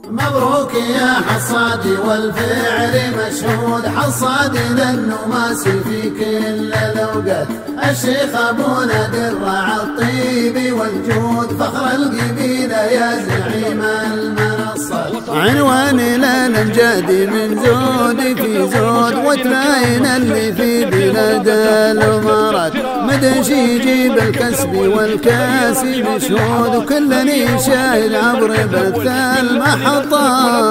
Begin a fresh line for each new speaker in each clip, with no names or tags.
مبروك يا حصادي والفعل مشهود، حصادي لانه ماسي في كل الاوقات. الشيخ ابو نادر راعى الطيب والجود، فخر القبيله يا زعيم المنصات.
عنواني للامجاد من زود في زود، وتلاين اللي في بلاد الامارات. مدش يجيب الكسب والكاسب شهود، وكلني شاهد عبر بث المحطات.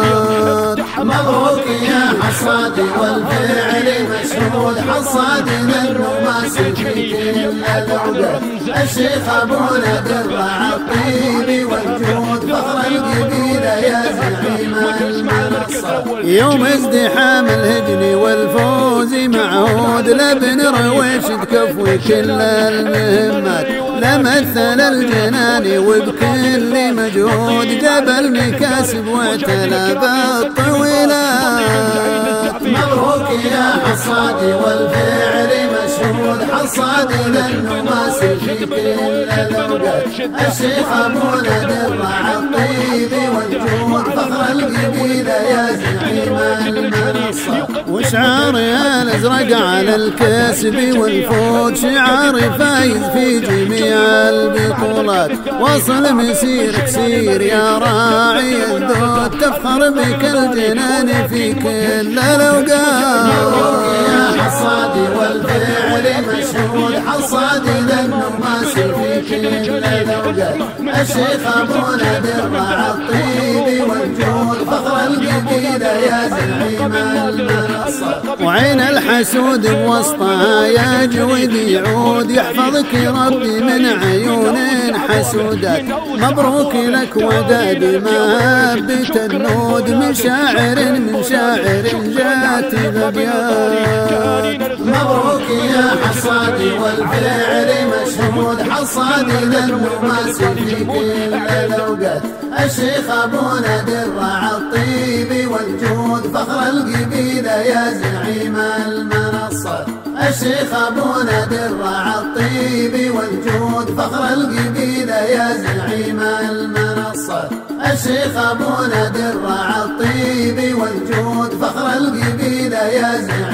مبروك يا حصادي والفعل مشهود، حصادي لانه ماسي في كل الاوقات. الشيخ ابو نادر راعى الطيب والجود، فخر القبيله يا زعيم المنصات.
يوم ازدحام الهجن والفوز معهود، لبن رويشد كفوي كل المهمات. لمثل الجنان وبكل مجهود، جاب المكاسب واعتلى بالطويلات.
مبروك يا حصادي والفعل مشهود، حصادي لانه ماسي في كل الاوقات. الشيخ ابو نادر راعى الطيب والجود، فخر القبيله يا زعيم المنصات.
وشعاري الازرق على الكسب والفوت، شعاري فايز في جميع البطولات. وصل مسيرك سير يا راعي الذود، تفخر بك الجنان في كل الاوقات.
مبروك يا حصادي والفعل مشهود، حصادي لانه ماسي في كل الاوقات. الشيخ ابو نادر راعى الطيب والجود، فخر القبيله يا زعيم المنصات.
وعين الحسود بوسطها يا جود يعود، يحفظك ربي من عيون حسودات. مبروك لك وداد مهبة النود، من شاعر جات الابيات.
مبروك يا حصادي والفعل مشهود، حصادي لانه ماسي في كل الاوقات. الشيخ ابو نادر راعى الطيب والجود، فخر القبيله يا زعيم المنصات. الشيخ ابو نادر راعى الطيب والجود، فخر القبيله يا زعيم المنصات. الشيخ ابو نادر راعى الطيب والجود، فخر القبيله يا زعيم